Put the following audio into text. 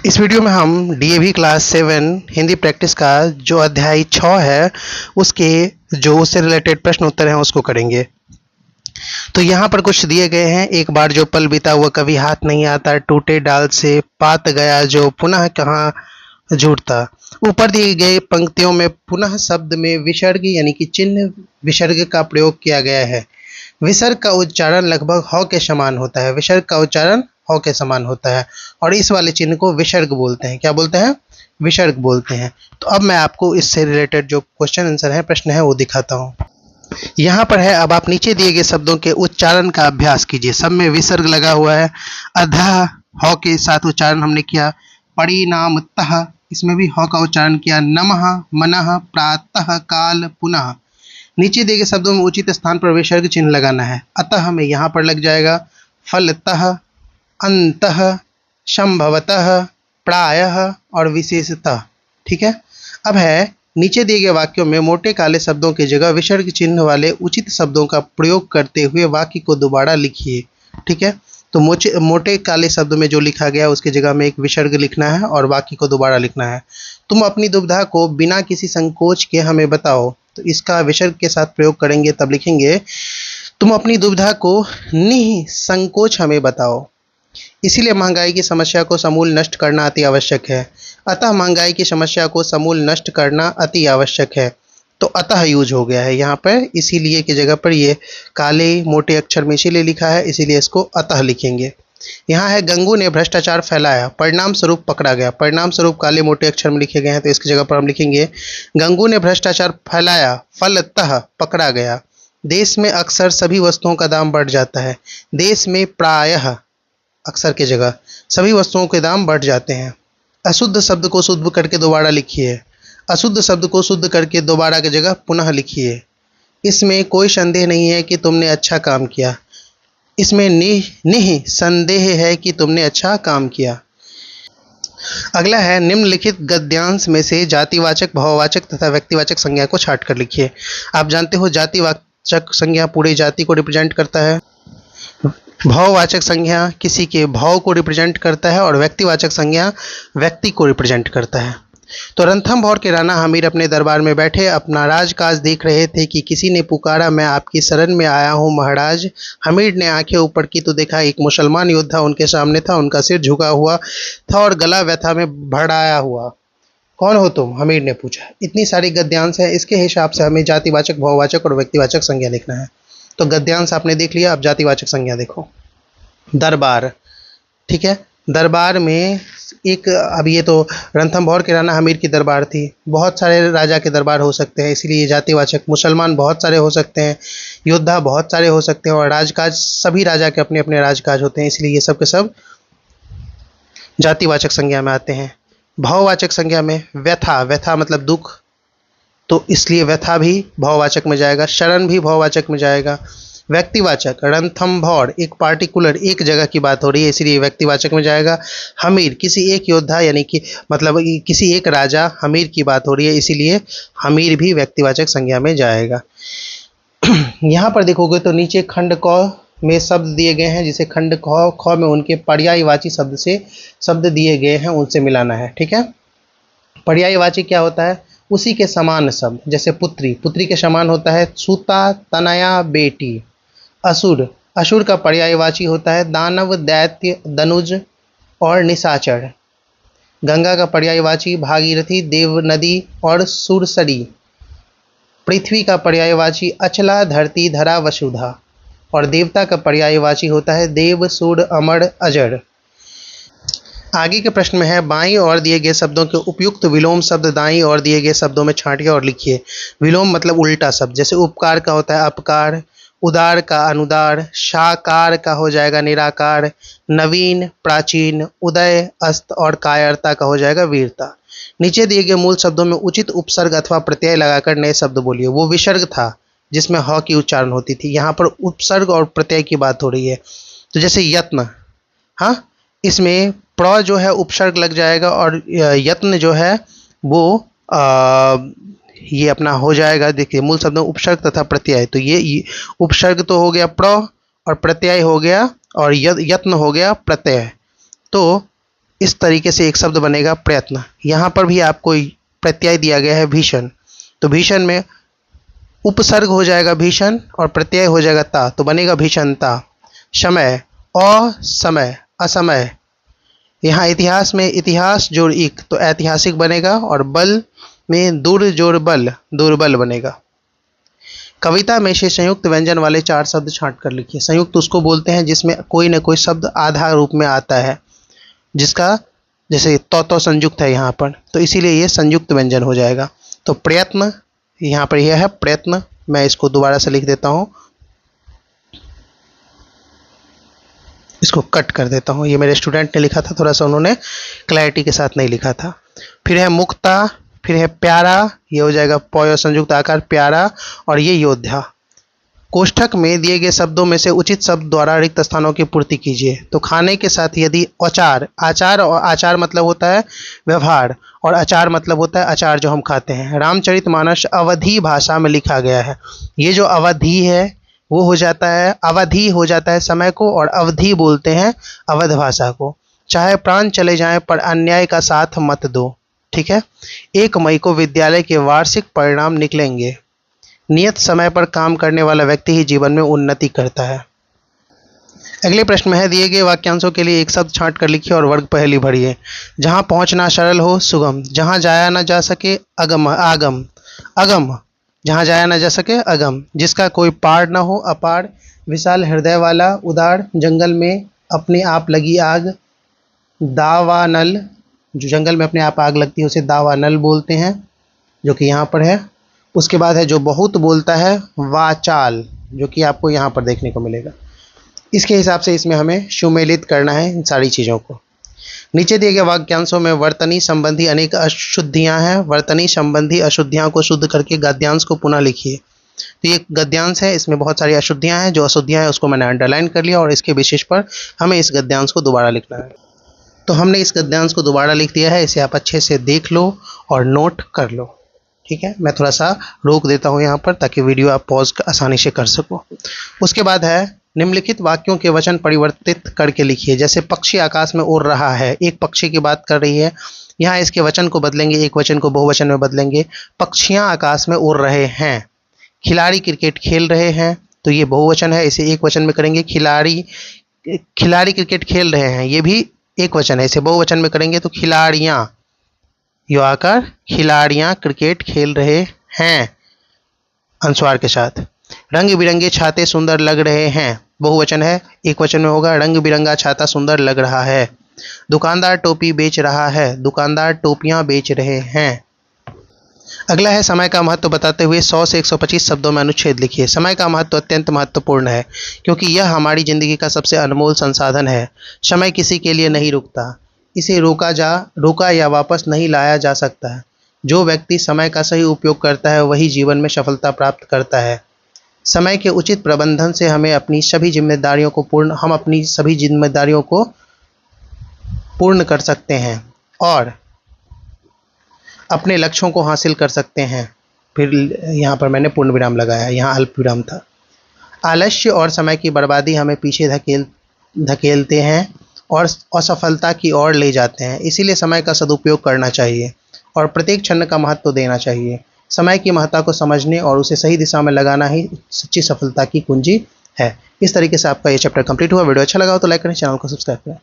इस वीडियो में हम डीएवी क्लास 7 हिंदी प्रैक्टिस का जो अध्याय 6 है उसके जो उससे रिलेटेड प्रश्न उत्तर हैं उसको करेंगे। तो यहाँ पर कुछ दिए गए हैं। एक बार जो पल बीता हुआ कभी हाथ नहीं आता, टूटे डाल से पात गया जो पुनः कहाँ जुड़ता। ऊपर दिए गए पंक्तियों में पुनः शब्द में विसर्ग यानी कि चिन्ह विसर्ग का प्रयोग किया गया है। विसर्ग का उच्चारण लगभग ह के समान होता है। विसर्ग का उच्चारण ह के समान होता है और इस वाले चिन्ह को विसर्ग बोलते हैं। क्या बोलते हैं? विसर्ग बोलते हैं। तो अब मैं आपको इससे रिलेटेड जो क्वेश्चन आंसर है, प्रश्न है, वो दिखाता हूँ। यहाँ पर है, अब आप नीचे दिए गए शब्दों के उच्चारण का अभ्यास कीजिए। सब में विसर्ग लगा हुआ है। अधः ह के साथ उच्चारण हमने किया। परिणामतः इसमें भी ह का उच्चारण किया। नमः, मनः, प्रातः, काल, पुनः। नीचे दिए गए शब्दों में उचित स्थान पर विसर्ग चिन्ह लगाना है। अतः में यहाँ पर लग जाएगा फलतः, अंतः, संभवतः, प्रायः और विशेषतः। ठीक है। अब है, नीचे दिए गए वाक्यों में मोटे काले शब्दों की जगह विसर्ग चिन्ह वाले उचित शब्दों का प्रयोग करते हुए वाक्य को दोबारा लिखिए। ठीक है। तो मोटे काले शब्द में जो लिखा गया उसकी जगह में एक विसर्ग लिखना है और वाक्य को दोबारा लिखना है। तुम अपनी दुविधा को बिना किसी संकोच के हमें बताओ। तो इसका विसर्ग के साथ प्रयोग करेंगे, तब लिखेंगे तुम अपनी दुविधा को निसंकोच हमें बताओ। इसीलिए महंगाई की समस्या को समूल नष्ट करना अति आवश्यक है। अतः महंगाई की समस्या को समूल नष्ट करना अति आवश्यक है। तो अतः यूज हो गया है यहाँ पर, इसीलिए की जगह पर ये काले मोटे अक्षर में इसीलिए लिखा है, इसीलिए इसको अतः लिखेंगे। यहाँ है, गंगू ने भ्रष्टाचार फैलाया, परिणाम स्वरूप पकड़ा गया। परिणाम स्वरूप काले मोटे अक्षर में लिखे गए हैं, तो इसकी जगह पर हम लिखेंगे गंगू ने भ्रष्टाचार फैलाया, फलतः पकड़ा गया। देश में अक्सर सभी वस्तुओं का दाम बढ़ जाता है। देश में प्रायः अक्सर की जगह सभी वस्तुओं के दाम बढ़ जाते हैं। अशुद्ध शब्द को शुद्ध करके दोबारा लिखिए। अशुद्ध शब्द को शुद्ध करके दोबारा की जगह पुनः लिखिए। इसमें कोई संदेह नहीं है कि तुमने अच्छा काम किया। इसमें निसंदेह है कि तुमने अच्छा काम किया। अगला है, निम्नलिखित गद्यांश में से जातिवाचक, भाववाचक तथा व्यक्तिवाचक संज्ञा को छांट कर लिखिए। आप जानते हो जातिवाचक संज्ञा पूरी जाति को रिप्रेजेंट करता है, भाववाचक संज्ञा किसी के भाव को रिप्रेजेंट करता है और व्यक्तिवाचक संज्ञा व्यक्ति को रिप्रेजेंट करता है। तो रणथंभौर के राणा हमीर अपने दरबार में बैठे अपना राजकाज देख रहे थे कि किसी ने पुकारा, मैं आपकी शरण में आया हूँ महाराज। हमीर ने आंखें ऊपर की तो देखा एक मुसलमान योद्धा उनके सामने था। उनका सिर झुका हुआ था और गला व्यथा में भड़ाया हुआ। कौन हो तुम? हमीर ने पूछा। इतनी सारी गद्यांश है, इसके हिसाब से हमें जातिवाचक, भाववाचक और व्यक्तिवाचक संज्ञा लिखना है। तो गद्यांश आपने देख लिया, अब जातिवाचक संज्ञा देखो। दरबार, ठीक है। दरबार में एक, अब ये तो रणथंभौर के राणा हमीर की दरबार थी। बहुत सारे राजा के दरबार हो सकते हैं, इसीलिए जातिवाचक। मुसलमान बहुत सारे हो सकते हैं, योद्धा बहुत सारे हो सकते हैं और राजकाज, सभी राजा के अपने अपने राजकाज होते हैं, इसलिए ये सब के सब जातिवाचक संज्ञा में आते हैं। भाववाचक संज्ञा में व्यथा, व्यथा मतलब दुख, तो इसलिए व्यथा भी भाववाचक में जाएगा। शरण भी भाववाचक में जाएगा। व्यक्तिवाचक, रणथंभौर एक पार्टिकुलर एक जगह की बात हो रही है, इसलिए व्यक्तिवाचक में जाएगा। हमीर किसी एक योद्धा यानी कि मतलब किसी एक राजा हमीर की बात हो रही है, इसीलिए हमीर भी व्यक्तिवाचक संज्ञा में जाएगा। यहाँ पर देखोगे तो नीचे खंड क में शब्द दिए गए हैं, जिसे खंड ख में उनके पर्यायवाची शब्द से शब्द दिए गए हैं, उनसे मिलाना है। ठीक है। पर्यायवाची क्या होता है? उसी के समान शब्द, जैसे पुत्री, पुत्री के समान होता है सूता, तनया, बेटी। असुर, असुर का पर्यायवाची होता है दानव, दैत्य, दनुज और निशाचर। गंगा का पर्यायवाची भागीरथी, देव नदी और सुरसरी। पृथ्वी का पर्यायवाची अचला, धरती, धरा, वसुधा। और देवता का पर्यायवाची होता है देव, सूर, अमर, अजर। आगे के प्रश्न में है, बाईं ओर दिए गए शब्दों के उपयुक्त विलोम शब्द दाईं ओर दिए गए शब्दों में छांटिए और लिखिए। विलोम मतलब उल्टा शब्द, जैसे उपकार का होता है अपकार, उदार का अनुदार, साकार का हो जाएगा निराकार, नवीन प्राचीन, उदय अस्त और कायरता का हो जाएगा वीरता। नीचे दिए गए मूल शब्दों में उचित उपसर्ग अथवा प्रत्यय लगाकर नए शब्द बोलिए। वो विसर्ग था जिसमें ह की उच्चारण होती थी, यहाँ पर उपसर्ग और प्रत्यय की बात हो रही है। तो जैसे यत्न, हाँ, इसमें प्र जो है उपसर्ग लग जाएगा और यत्न जो है वो ये अपना हो जाएगा। देखिए मूल शब्द में उपसर्ग तथा प्रत्यय, तो ये उपसर्ग तो हो गया प्र और प्रत्यय हो गया और यत्न हो गया प्रत्यय। तो इस तरीके से एक शब्द बनेगा प्रयत्न। यहाँ पर भी आपको प्रत्यय दिया गया है भीषण, तो भीषण में उपसर्ग हो जाएगा भीषण और प्रत्यय हो जाएगा ता, तो बनेगा भीषणता। समय, असमय, असमय। यहाँ इतिहास में इतिहास जोड़ इक, तो ऐतिहासिक बनेगा, और बल में दुर जोड़ बल, दुर्बल बनेगा। कविता में से संयुक्त व्यंजन वाले 4 शब्द छांट कर लिखिए। संयुक्त उसको बोलते हैं जिसमें कोई न कोई शब्द आधा रूप में आता है, जिसका जैसे तो संयुक्त है यहाँ पर, तो इसीलिए ये संयुक्त व्यंजन हो जाएगा। तो प्रयत्न, यहाँ पर यह है प्रयत्न। मैं इसको दोबारा से लिख देता हूँ, इसको कट कर देता हूँ। ये मेरे स्टूडेंट ने लिखा था, थोड़ा सा उन्होंने क्लैरिटी के साथ नहीं लिखा था। फिर है मुक्ता, फिर है प्यारा, ये हो जाएगा पय संयुक्त आकार प्यारा, और ये योद्धा। कोष्ठक में दिए गए शब्दों में से उचित शब्द द्वारा रिक्त स्थानों की पूर्ति कीजिए। तो खाने के साथ यदि आचार, आचार और आचार मतलब होता है व्यवहार, और अचार मतलब होता है अचार जो हम खाते हैं। रामचरितमानस अवधी भाषा में लिखा गया है। ये जो अवधि है वो हो जाता है, अवधि हो जाता है समय को, और अवधि बोलते हैं अवध भाषा को। चाहे प्राण चले जाएं पर अन्याय का साथ मत दो, ठीक है। 1 मई को विद्यालय के वार्षिक परिणाम निकलेंगे। नियत समय पर काम करने वाला व्यक्ति ही जीवन में उन्नति करता है। अगले प्रश्न में है, दिए गए वाक्यांशों के लिए एक शब्द छांट कर लिखिए और वर्ग पहेली भरिए। जहां पहुंचना सरल हो सुगम, जहां जाया न जा सके अगम, आगम, अगम, जहां जाया न जा सके अगम, जिसका कोई पार न हो अपार, विशाल हृदय वाला उदार, जंगल में अपने आप लगी आग, दावानल, जो जंगल में अपने आप आग लगती है उसे दावानल बोलते हैं, जो कि यहाँ पर है। उसके बाद है जो बहुत बोलता है वाचाल, जो कि आपको यहाँ पर देखने को मिलेगा। इसके हिसाब से इसमें हमें सुमेलित करना है इन सारी चीज़ों को। नीचे दिए गए वाक्यांशों में वर्तनी संबंधी अनेक अशुद्धियाँ हैं। वर्तनी संबंधी अशुद्धियाँ को शुद्ध करके गद्यांश को पुनः लिखिए। तो ये गद्यांश है, इसमें बहुत सारी अशुद्धियाँ हैं। जो अशुद्धियाँ हैं उसको मैंने अंडरलाइन कर लिया, और इसके विशेष पर हमें इस गद्यांश को दोबारा लिखना है। तो हमने इस गद्यांश को दोबारा लिख दिया है, इसे आप अच्छे से देख लो और नोट कर लो, ठीक है। मैं थोड़ा सा रोक देता हूँ यहाँ पर, ताकि वीडियो आप पॉज आसानी से कर सको। उसके बाद है निम्नलिखित वाक्यों के वचन परिवर्तित करके लिखिए। जैसे पक्षी आकाश में उड़ रहा है, एक पक्षी की बात कर रही है, यहाँ इसके वचन को बदलेंगे, एक वचन को बहुवचन में बदलेंगे। पक्षियाँ आकाश में उड़ रहे हैं। खिलाड़ी क्रिकेट खेल रहे हैं, तो ये बहुवचन है, इसे एक वचन में करेंगे। खिलाड़ी क्रिकेट खेल रहे हैं, ये भी एक वचन है, इसे बहुवचन में करेंगे तो खिलाड़ियाँ, यो आकर खिलाड़ियाँ क्रिकेट खेल रहे हैं अनुस्वार के साथ। रंग बिरंगे छाते सुंदर लग रहे हैं, बहुवचन है, एक वचन में होगा रंग बिरंगा छाता सुंदर लग रहा है। दुकानदार टोपी बेच रहा है, दुकानदार टोपियाँ बेच रहे हैं। अगला है समय का महत्व बताते हुए 100 से 125 शब्दों में अनुच्छेद लिखिए। समय का महत्व अत्यंत महत्वपूर्ण है, क्योंकि यह हमारी ज़िंदगी का सबसे अनमोल संसाधन है। समय किसी के लिए नहीं रुकता, इसे रोका या वापस नहीं लाया जा सकता है। जो व्यक्ति समय का सही उपयोग करता है वही जीवन में सफलता प्राप्त करता है। समय के उचित प्रबंधन से हम अपनी सभी जिम्मेदारियों को पूर्ण कर सकते हैं और अपने लक्ष्यों को हासिल कर सकते हैं। फिर यहाँ पर मैंने पूर्ण विराम लगाया, यहाँ अल्प विराम था। आलस्य और समय की बर्बादी हमें पीछे धकेलते हैं और असफलता की ओर ले जाते हैं। इसीलिए समय का सदुपयोग करना चाहिए और प्रत्येक क्षण का महत्व देना चाहिए। समय की महत्ता को समझने और उसे सही दिशा में लगाना ही सच्ची सफलता की कुंजी है। इस तरीके से आपका ये चैप्टर कंप्लीट हुआ। वीडियो अच्छा लगा हो तो लाइक करें, चैनल को सब्सक्राइब करें।